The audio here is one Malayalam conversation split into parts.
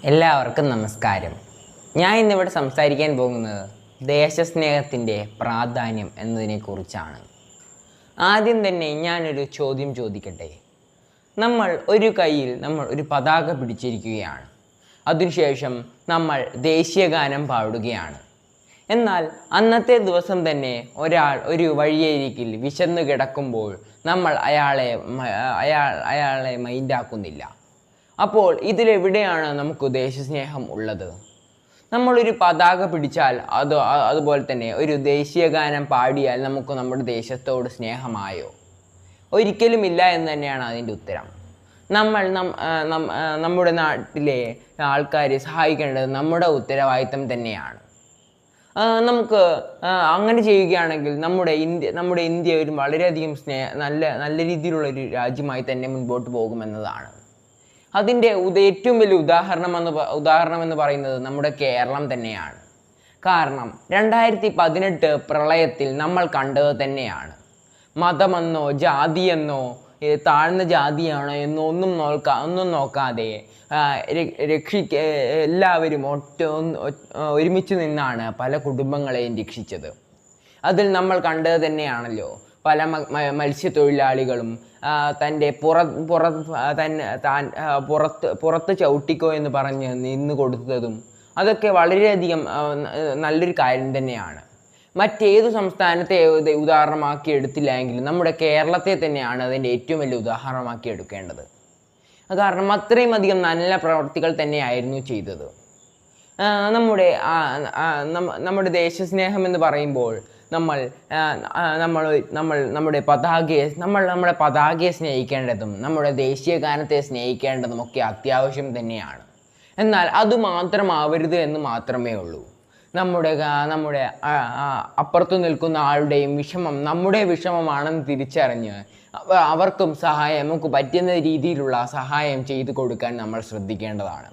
എല്ലാവർക്കും നമസ്കാരം. ഞാൻ ഇന്നിവിടെ സംസാരിക്കാൻ പോകുന്നത് ദേശസ്നേഹത്തിൻ്റെ പ്രാധാന്യം എന്നതിനെക്കുറിച്ചാണ്. ആദ്യം തന്നെ ഞാനൊരു ചോദ്യം ചോദിക്കട്ടെ. നമ്മൾ ഒരു കയ്യിൽ ഒരു പതാക പിടിച്ചിരിക്കുകയാണ്. അതിനുശേഷം നമ്മൾ ദേശീയഗാനം പാടുകയാണ്. എന്നാൽ അന്നത്തെ ദിവസം തന്നെ ഒരാൾ ഒരു വഴിയരികിൽ വിശന്നു കിടക്കുമ്പോൾ നമ്മൾ അയാളെ മൈൻഡാക്കുന്നില്ല. അപ്പോൾ ഇതിലെവിടെയാണ് നമുക്ക് ദേശസ്നേഹം ഉള്ളത്? നമ്മളൊരു പതാക പിടിച്ചാൽ അതുപോലെ തന്നെ ഒരു ദേശീയഗാനം പാടിയാൽ നമുക്ക് നമ്മുടെ ദേശത്തോട് സ്നേഹമായോ? ഒരിക്കലുമില്ല എന്ന് തന്നെയാണ് അതിൻ്റെ ഉത്തരം. നമ്മുടെ നാട്ടിലെ ആൾക്കാരെ സഹായിക്കേണ്ടത് നമ്മുടെ ഉത്തരവാദിത്തം തന്നെയാണ്. നമുക്ക് അങ്ങനെ ചെയ്യുകയാണെങ്കിൽ നമ്മുടെ ഇന്ത്യ ഒരു വളരെയധികം നല്ല രീതിയിലുള്ളൊരു രാജ്യമായി തന്നെ മുൻപോട്ട് പോകുമെന്നതാണ്. അതിൻ്റെ ഏറ്റവും വലിയ ഉദാഹരണം എന്ന് പറയുന്നത് നമ്മുടെ കേരളം തന്നെയാണ്. കാരണം 2018 പ്രളയത്തിൽ നമ്മൾ കണ്ടത് തന്നെയാണ്. മതമെന്നോ ജാതിയെന്നോ താഴ്ന്ന ജാതിയാണോ എന്നോ ഒന്നും നോക്കാതെ എല്ലാവരും ഒരുമിച്ച് നിന്നാണ് പല കുടുംബങ്ങളെയും രക്ഷിച്ചത്. അതിൽ നമ്മൾ കണ്ടത് തന്നെയാണല്ലോ പല മത്സ്യത്തൊഴിലാളികളും തൻ്റെ പുറത്ത് ചവിട്ടിക്കോ എന്ന് പറഞ്ഞ് നിന്ന് കൊടുത്തതും അതൊക്കെ വളരെയധികം നല്ലൊരു കാര്യം തന്നെയാണ്. മറ്റേത് സംസ്ഥാനത്തെ ഉദാഹരണമാക്കി എടുത്തില്ല എങ്കിലും നമ്മുടെ കേരളത്തെ തന്നെയാണ് അതിൻ്റെ ഏറ്റവും വലിയ ഉദാഹരണമാക്കി എടുക്കേണ്ടത്. കാരണം അത്രയും അധികം നല്ല പ്രവർത്തികൾ തന്നെയായിരുന്നു ചെയ്തത്. നമ്മുടെ ദേശസ്നേഹം എന്ന് പറയുമ്പോൾ നമ്മുടെ പതാകയെ സ്നേഹിക്കേണ്ടതും നമ്മുടെ ദേശീയ ഗാനത്തെ സ്നേഹിക്കേണ്ടതും ഒക്കെ അത്യാവശ്യം തന്നെയാണ്. എന്നാൽ അതുമാത്രമാവരുത് എന്ന് മാത്രമേ ഉള്ളൂ. നമ്മുടെ അപ്പുറത്തു നിൽക്കുന്ന ആളുടെയും വിഷമം നമ്മുടെ വിഷമമാണെന്ന് തിരിച്ചറിഞ്ഞ് അവർക്കും നമുക്ക് പറ്റുന്ന രീതിയിലുള്ള സഹായം ചെയ്തു കൊടുക്കാൻ നമ്മൾ ശ്രദ്ധിക്കേണ്ടതാണ്.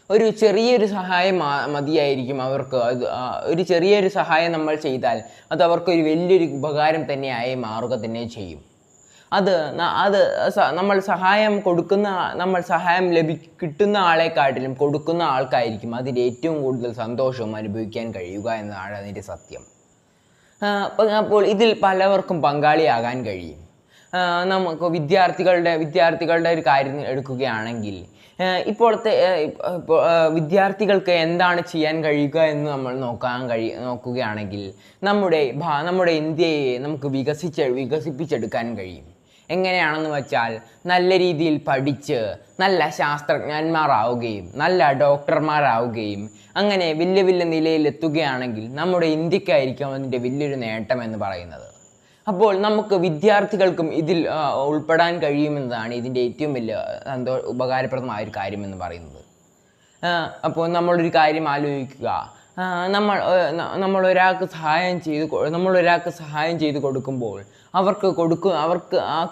ഒരു ചെറിയൊരു സഹായം മതിയായിരിക്കും അവർക്ക്. ഒരു ചെറിയൊരു സഹായം നമ്മൾ ചെയ്താൽ അത് അവർക്കൊരു വലിയൊരു ഉപകാരം തന്നെയായി മാറുക തന്നെ ചെയ്യും. നമ്മൾ സഹായം കിട്ടുന്ന ആളെക്കാട്ടിലും കൊടുക്കുന്ന ആൾക്കായിരിക്കും അതിൻ്റെ ഏറ്റവും കൂടുതൽ സന്തോഷവും അനുഭവിക്കാൻ കഴിയുക എന്നതാണ് അതിൻ്റെ സത്യം. അപ്പോൾ ഇതിൽ പലവർക്കും പങ്കാളിയാകാൻ കഴിയും. നമുക്ക് വിദ്യാർത്ഥികളുടെ ഒരു കാര്യം എടുക്കുകയാണെങ്കിൽ ഇപ്പോഴത്തെ വിദ്യാർത്ഥികൾക്ക് എന്താണ് ചെയ്യാൻ കഴിയുക എന്ന് നമ്മൾ നോക്കുകയാണെങ്കിൽ നമ്മുടെ ഇന്ത്യയെ നമുക്ക് വികസിപ്പിച്ചെടുക്കാൻ കഴിയും. എങ്ങനെയാണെന്ന് വെച്ചാൽ നല്ല രീതിയിൽ പഠിച്ച് നല്ല ശാസ്ത്രജ്ഞന്മാരാവുകയും നല്ല ഡോക്ടർമാരാവുകയും അങ്ങനെ വലിയ നിലയിലെത്തുകയാണെങ്കിൽ നമ്മുടെ ഇന്ത്യക്കായിരിക്കും അതിൻ്റെ വലിയൊരു നേട്ടം എന്ന് പറയുന്നത്. അപ്പോൾ നമുക്ക് വിദ്യാർത്ഥികൾക്കും ഇതിൽ ഉൾപ്പെടാൻ കഴിയുമെന്നതാണ് ഇതിൻ്റെ ഏറ്റവും വലിയ ഉപകാരപ്രദമായ ഒരു കാര്യം എന്ന് പറയുന്നത്. അപ്പോൾ നമ്മളൊരു കാര്യം ആലോചിക്കുക. നമ്മൾ ഒരാൾക്ക് സഹായം ചെയ്ത് കൊടുക്കുമ്പോൾ അവർക്ക്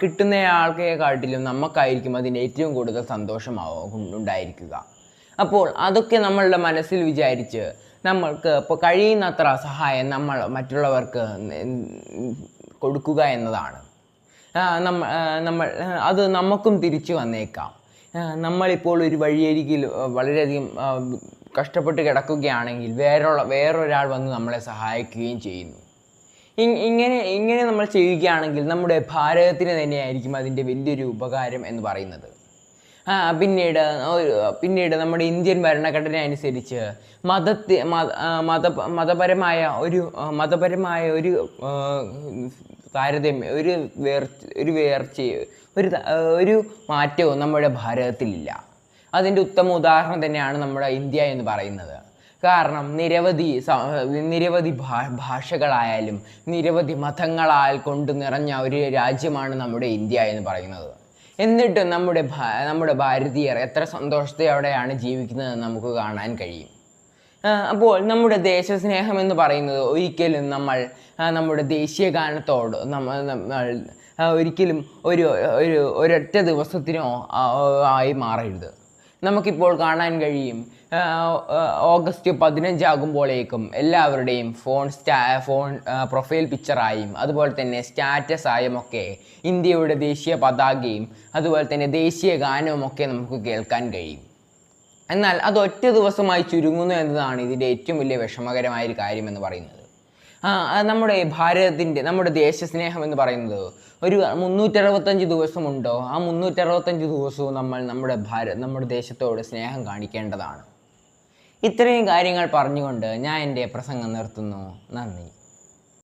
കിട്ടുന്ന ആൾക്കെക്കാട്ടിലും നമുക്കായിരിക്കും അതിൻ്റെ ഏറ്റവും കൂടുതൽ ഉണ്ടായിരിക്കുക. അപ്പോൾ അതൊക്കെ നമ്മളുടെ മനസ്സിൽ വിചാരിച്ച് നമ്മൾക്ക് ഇപ്പോൾ കഴിയുന്നത്ര സഹായം നമ്മൾ മറ്റുള്ളവർക്ക് കൊടുക്കുക എന്നതാണ്. അത് നമുക്കും തിരിച്ചു വന്നേക്കാം. നമ്മളിപ്പോൾ ഒരു വഴിയരികിൽ വളരെയധികം കഷ്ടപ്പെട്ട് കിടക്കുകയാണെങ്കിൽ വേറൊരാൾ വന്ന് നമ്മളെ സഹായിക്കുകയും ചെയ്യുന്നു. ഇങ്ങനെ നമ്മൾ ചെയ്യുകയാണെങ്കിൽ നമ്മുടെ ഭാരതത്തിന് തന്നെയായിരിക്കും അതിൻ്റെ വലിയൊരു ഉപകാരം എന്ന് പറയുന്നത്. പിന്നീട് നമ്മുടെ ഇന്ത്യൻ ഭരണഘടന അനുസരിച്ച് മതപരമായ ഒരു താരതമ്യം ഒരു മാറ്റവും നമ്മുടെ ഭാരതത്തിലില്ല. അതിൻ്റെ ഉത്തമ ഉദാഹരണം തന്നെയാണ് നമ്മുടെ ഇന്ത്യ എന്ന് പറയുന്നത്. കാരണം നിരവധി ഭാഷകളായാലും നിരവധി മതങ്ങളാൽ കൊണ്ട് നിറഞ്ഞ ഒരു രാജ്യമാണ് നമ്മുടെ ഇന്ത്യ എന്ന് പറയുന്നത്. എന്നിട്ടും നമ്മുടെ ഭാരതീയർ എത്ര സന്തോഷത്തോടെയാണ് ജീവിക്കുന്നതെന്ന് നമുക്ക് കാണാൻ കഴിയും. അപ്പോൾ നമ്മുടെ ദേശസ്നേഹം എന്ന് പറയുന്നത് ഒരിക്കലും നമ്മുടെ ദേശീയ ഗാനത്തോട് ഒരിക്കലും ഒരൊറ്റ ദിവസത്തിനോ ആയി മാറരുത്. നമുക്കിപ്പോൾ കാണാൻ കഴിയും ഓഗസ്റ്റ് 15 ആകുമ്പോഴേക്കും എല്ലാവരുടെയും ഫോൺ പ്രൊഫൈൽ പിക്ചറായും അതുപോലെ തന്നെ സ്റ്റാറ്റസായും ഒക്കെ ഇന്ത്യയുടെ ദേശീയ പതാകയും അതുപോലെ തന്നെ ദേശീയ ഗാനവും ഒക്കെ നമുക്ക് കേൾക്കാൻ കഴിയും. എന്നാൽ അത് ഒറ്റ ദിവസമായി ചുരുങ്ങുന്നു എന്നതാണ് ഇതിൻ്റെ ഏറ്റവും വലിയ വിഷമകരമായ ഒരു കാര്യമെന്ന് പറയുന്നത്. നമ്മുടെ നമ്മുടെ ദേശസ്നേഹം എന്ന് പറയുന്നത് ഒരു 365 ദിവസമുണ്ടോ, ആ 365 ദിവസവും നമ്മൾ നമ്മുടെ ദേശത്തോട് സ്നേഹം കാണിക്കേണ്ടതാണ്. ഇത്രയും കാര്യങ്ങൾ പറഞ്ഞുകൊണ്ട് ഞാൻ എൻ്റെ പ്രസംഗം നിർത്തുന്നു. നന്ദി.